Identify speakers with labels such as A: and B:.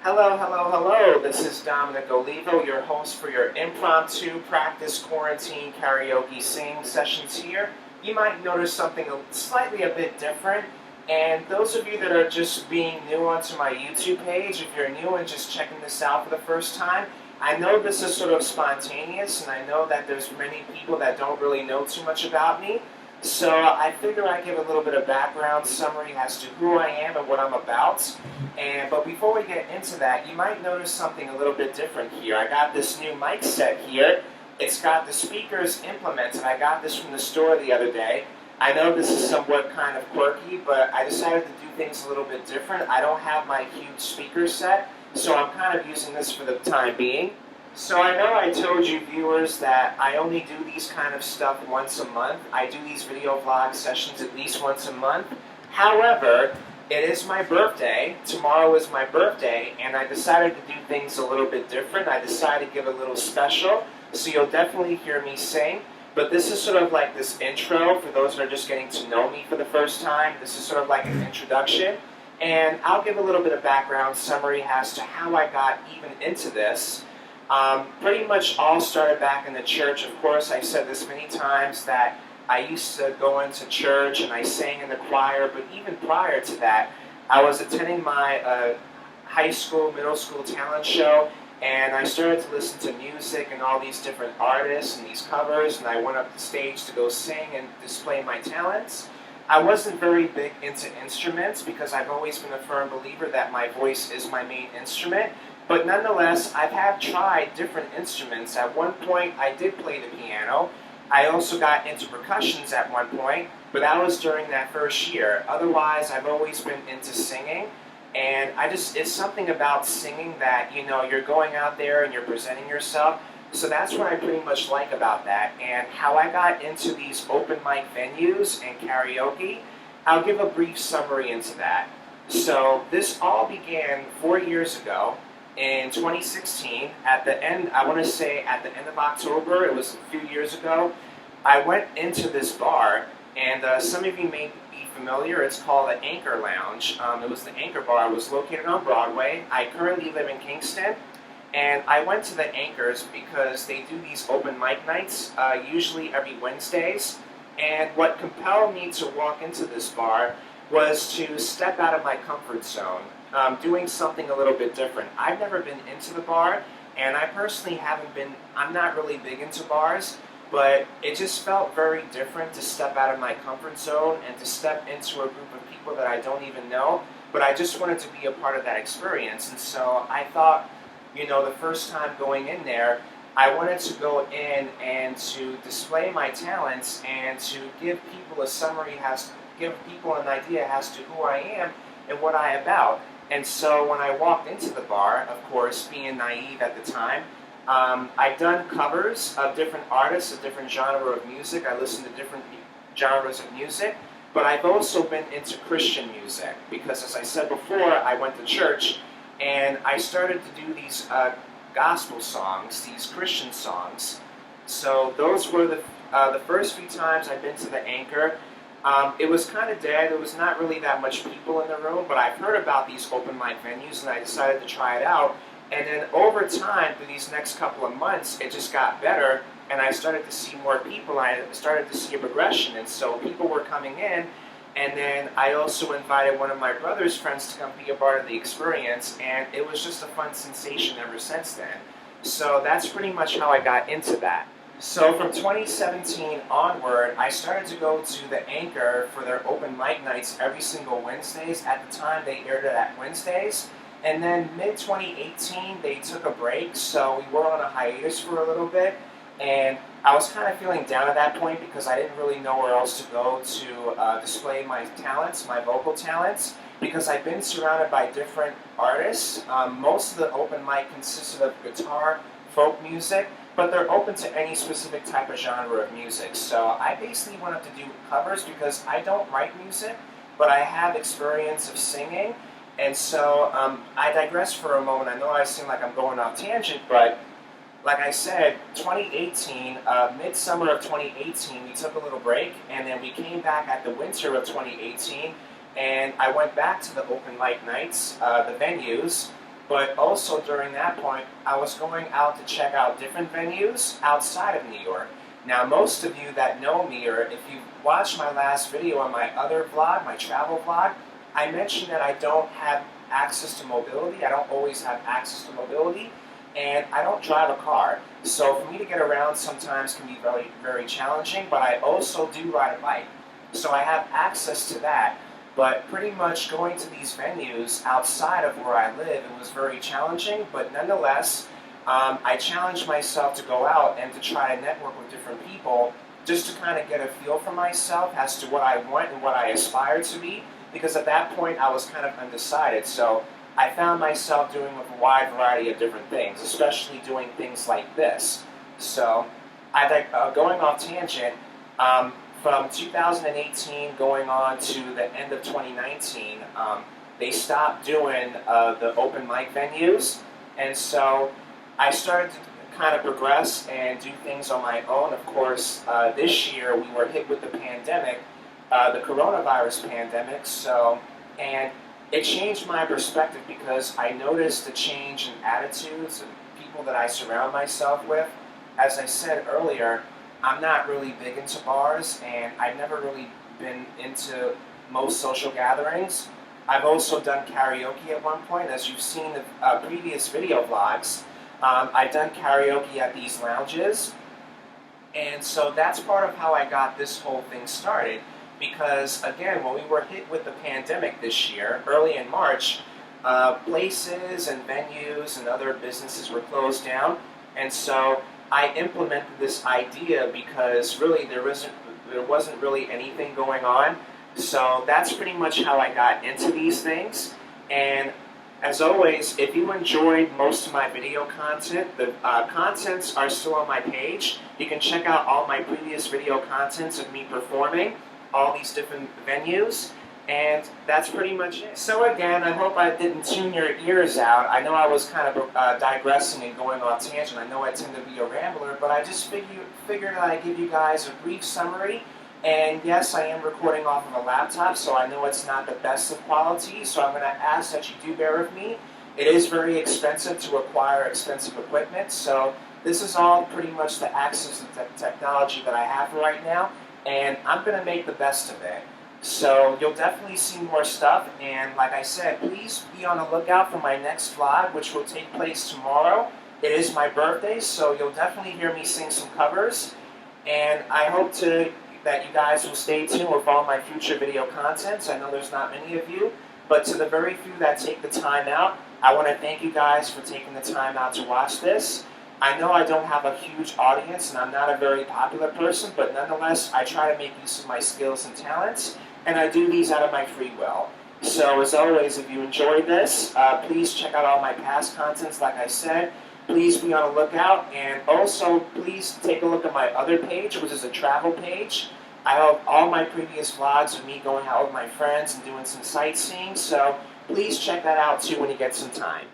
A: Hello, hello, hello. This is Dominic Olivo, your host for your impromptu practice quarantine karaoke singing sessions here. You might notice something slightly a bit different. And those of you that are just being new onto my YouTube page, if you're new and just checking this out for the first time, I know this is sort of spontaneous, and I know that there's many people that don't really know too much about me. So I figure I give a little bit of background summary as to who I am and what I'm about. But before we get into that, you might notice something a little bit different here. I got this new mic set here. It's got the speakers implemented. I got this from the store the other day. I know this is somewhat kind of quirky, but I decided to do things a little bit different. I don't have my huge speaker set, so I'm kind of using this for the time being. So I know I told you viewers that I only do these kind of stuff once a month. I do these video vlog sessions at least once a month. However, it is my birthday. Tomorrow is my birthday, and I decided to do things a little bit different. I decided to give a little special, so you'll definitely hear me sing. But this is sort of like this intro for those that are just getting to know me for the first time. This is sort of like an introduction. And I'll give a little bit of background summary as to how I got even into this. Pretty much all started back in the church. Of course, I've said this many times that I used to go into church and I sang in the choir, but even prior to that, I was attending my high school, middle school talent show, and I started to listen to music and all these different artists and these covers, and I went up the stage to go sing and display my talents. I wasn't very big into instruments because I've always been a firm believer that my voice is my main instrument. But nonetheless, I have tried different instruments. At one point, I did play the piano. I also got into percussions at one point, but that was during that first year. Otherwise, I've always been into singing. And it's something about singing that, you're going out there and you're presenting yourself. So that's what I pretty much like about that. And how I got into these open mic venues and karaoke, I'll give a brief summary into that. So this all began 4 years ago. In 2016, at the end of October, it was a few years ago, I went into this bar, and some of you may be familiar. It's called the Anchor Lounge. It was the Anchor Bar. It was located on Broadway. I currently live in Kingston, and I went to the Anchors because they do these open mic nights, usually every Wednesdays. And what compelled me to walk into this bar was to step out of my comfort zone. Doing something a little bit different. I've never been into the bar, and I personally I'm not really big into bars, but it just felt very different to step out of my comfort zone and to step into a group of people that I don't even know, but I just wanted to be a part of that experience. And so I thought, the first time going in there, I wanted to go in and to display my talents and to give people an idea as to who I am and what I am about. And so when I walked into the bar, of course, being naive at the time, I'd done covers of different artists, a different genre of music. I listened to different genres of music, but I've also been into Christian music because, as I said before, I went to church and I started to do these gospel songs, these Christian songs. So those were the first few times I've been to the Anchor. It was kind of dead. There was not really that much people in the room, but I've heard about these open mic venues, and I decided to try it out. And then over time, through these next couple of months, it just got better, and I started to see more people. I started to see a progression, and so people were coming in. And then I also invited one of my brother's friends to come be a part of the experience, and it was just a fun sensation ever since then. So that's pretty much how I got into that. So from 2017 onward, I started to go to the Anchor for their open mic nights every single Wednesdays. At the time, they aired it at Wednesdays. And then mid-2018, they took a break, so we were on a hiatus for a little bit. And I was kind of feeling down at that point because I didn't really know where else to go to display my talents, my vocal talents, because I've been surrounded by different artists. Most of the open mic consisted of guitar, folk music, but they're open to any specific type of genre of music. So I basically went up to do covers because I don't write music, but I have experience of singing. And so I digress for a moment. I know I seem like I'm going off tangent, but like I said, 2018, midsummer of 2018, we took a little break, and then we came back at the winter of 2018, and I went back to the open mic nights, the venues, But also during that point, I was going out to check out different venues outside of New York. Now, most of you that know me, or if you watched my last video on my other vlog, my travel vlog, I mentioned that I don't have access to mobility. I don't always have access to mobility, and I don't drive a car. So for me to get around sometimes can be very, very challenging, but I also do ride a bike. So I have access to that. But pretty much going to these venues outside of where I live, it was very challenging, but nonetheless, I challenged myself to go out and to try to network with different people just to kind of get a feel for myself as to what I want and what I aspire to be, because at that point I was kind of undecided. So I found myself doing a wide variety of different things, especially doing things like this. So going off tangent, from 2018 going on to the end of 2019, they stopped doing the open mic venues, and so I started to kind of progress and do things on my own. Of course, this year we were hit with the pandemic, the coronavirus pandemic, and it changed my perspective because I noticed the change in attitudes and people that I surround myself with. As I said earlier, I'm not really big into bars, and I've never really been into most social gatherings. I've also done karaoke at one point. As you've seen the previous video vlogs, I've done karaoke at these lounges, and so that's part of how I got this whole thing started. Because again, when we were hit with the pandemic this year, early in March, places and venues and other businesses were closed down, and so I implemented this idea because really there wasn't really anything going on. So that's pretty much how I got into these things. And as always, if you enjoyed most of my video content, the contents are still on my page. You can check out all my previous video contents of me performing all these different venues. And that's pretty much it. So again, I hope I didn't tune your ears out. I know I was kind of digressing and going off tangent. I know I tend to be a rambler, but I just figured I'd give you guys a brief summary. And yes, I am recording off of a laptop, so I know it's not the best of quality, so I'm going to ask that you do bear with me. It is very expensive to acquire expensive equipment, so this is all pretty much the access to technology that I have right now, and I'm going to make the best of it. So you'll definitely see more stuff, and like I said, please be on the lookout for my next vlog, which will take place tomorrow. It is my birthday, so you'll definitely hear me sing some covers, and I hope that you guys will stay tuned with all my future video contents. I know there's not many of you, but to the very few that take the time out, I want to thank you guys for taking the time out to watch this. I know I don't have a huge audience, and I'm not a very popular person, but nonetheless, I try to make use of my skills and talents, and I do these out of my free will. So as always, if you enjoyed this, please check out all my past contents, like I said. Please be on the lookout, and also please take a look at my other page, which is a travel page. I have all my previous vlogs of me going out with my friends and doing some sightseeing, so please check that out too when you get some time.